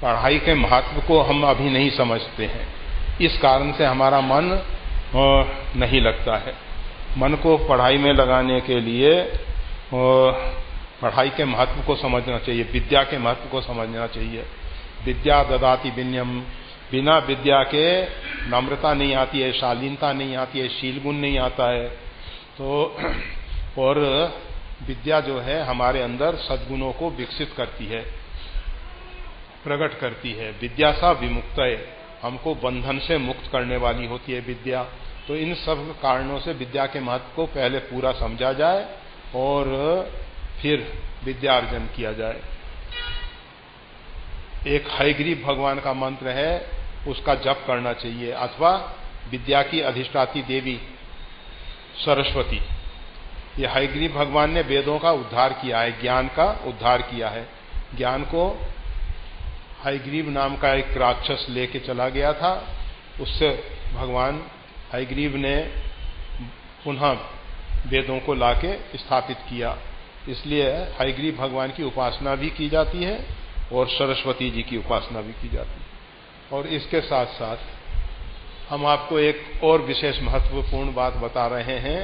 पढ़ाई के महत्व को हम अभी नहीं समझते हैं। इस कारण से हमारा मन नहीं लगता है। मन को पढ़ाई में लगाने के लिए पढ़ाई के महत्व को समझना चाहिए, विद्या के महत्व को समझना चाहिए। विद्या ददाति विनयम, बिना विद्या के नम्रता नहीं आती है, शालीनता नहीं आती है, शील गुण नहीं आता है। तो और विद्या जो है हमारे अंदर सद्गुणों को विकसित करती है, प्रकट करती है। विद्या सा विमुक्त है, हमको बंधन से मुक्त करने वाली होती है विद्या। तो इन सब कारणों से विद्या के महत्व को पहले पूरा समझा जाए और फिर विद्यार्जन किया जाए। एक हयग्रीव भगवान का मंत्र है, उसका जप करना चाहिए, अथवा विद्या की अधिष्ठाती देवी सरस्वती। ये हयग्रीव भगवान ने वेदों का उद्धार किया है, ज्ञान का उद्धार किया है। ज्ञान को हयग्रीव नाम का एक राक्षस लेके चला गया था, उससे भगवान हयग्रीव ने पुनः वेदों को लाके स्थापित किया। इसलिए हयग्रीव भगवान की उपासना भी की जाती है और सरस्वती जी की उपासना भी की जाती है। और इसके साथ साथ हम आपको एक और विशेष महत्वपूर्ण बात बता रहे हैं।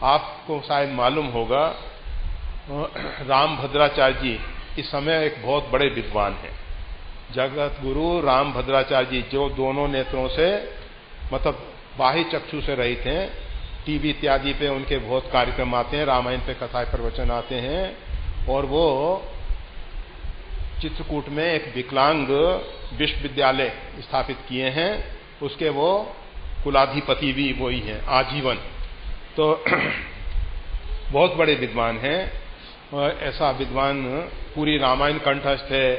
आपको शायद मालूम होगा, रामभद्राचार्य जी इस समय एक बहुत बड़े विद्वान हैं। जगत गुरु रामभद्राचार्य जी, जो दोनों नेत्रों से मतलब बाह्य चक्षु से रहित हैं। टीवी इत्यादि पे उनके बहुत कार्यक्रम आते हैं, रामायण पे कथाएं प्रवचन आते हैं। और वो चित्रकूट में एक विकलांग विश्वविद्यालय स्थापित किए हैं, उसके वो कुलाधिपति भी वही हैं आजीवन। तो बहुत बड़े विद्वान हैं। ऐसा विद्वान पूरी रामायण कंठस्थ है,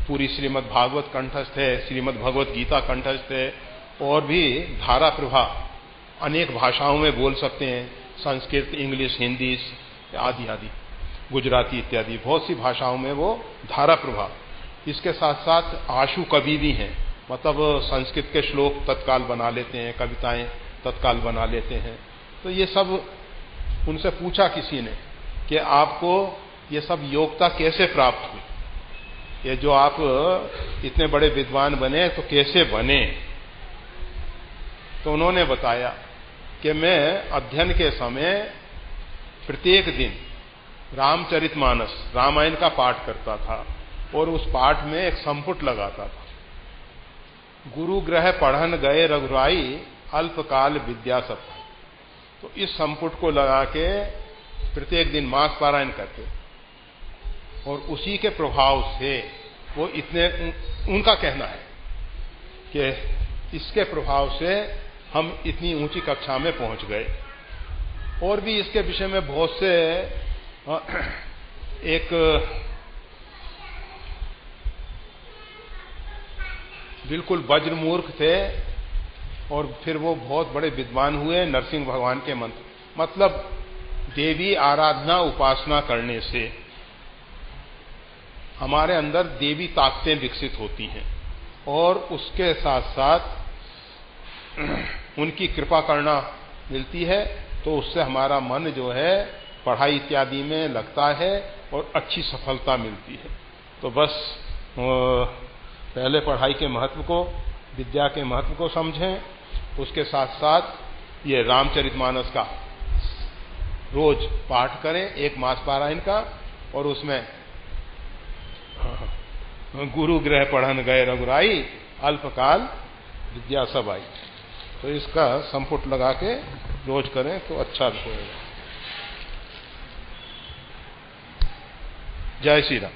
पूरी श्रीमद् भागवत कंठस्थ है, श्रीमद् भगवत गीता कंठस्थ है, और भी धारा प्रभा अनेक भाषाओं में बोल सकते हैं, संस्कृत, इंग्लिश, हिंदी आदि आदि, गुजराती इत्यादि बहुत सी भाषाओं में वो धारा प्रभा। इसके साथ साथ आशु कवि भी हैं, मतलब संस्कृत के श्लोक तत्काल बना लेते हैं, कविताएं तत्काल बना लेते हैं। तो ये सब उनसे पूछा किसी ने कि आपको ये सब योग्यता कैसे प्राप्त हुई, ये जो आप इतने बड़े विद्वान बने तो कैसे बने। तो उन्होंने बताया कि मैं अध्ययन के समय प्रत्येक दिन रामचरितमानस रामायण का पाठ करता था और उस पाठ में एक संपुट लगाता था, गुरु ग्रह पढ़न गए रघुराई अल्पकाल विद्या सब। तो इस संपुट को लगा के प्रत्येक दिन मास पारायण करते और उसी के प्रभाव से वो इतने, उनका कहना है कि इसके प्रभाव से हम इतनी ऊंची कक्षा में पहुंच गए। और भी इसके विषय में बहुत से, एक बिल्कुल वज्रमूर्ख थे और फिर वो बहुत बड़े विद्वान हुए, नरसिंह भगवान के मंत्र, मतलब देवी आराधना उपासना करने से हमारे अंदर देवी ताकतें विकसित होती हैं और उसके साथ साथ उनकी कृपा करना मिलती है। तो उससे हमारा मन जो है पढ़ाई इत्यादि में लगता है और अच्छी सफलता मिलती है। तो बस पहले पढ़ाई के महत्व को, विद्या के महत्व को समझें, उसके साथ साथ ये रामचरितमानस का रोज पाठ करें, एक मास पारायण का, और उसमें गुरु ग्रह पढ़न गए रघुराई अल्पकाल विद्या सब आई। तो इसका संपुट लगा के रोज करें तो अच्छा होगा। जय श्री राम।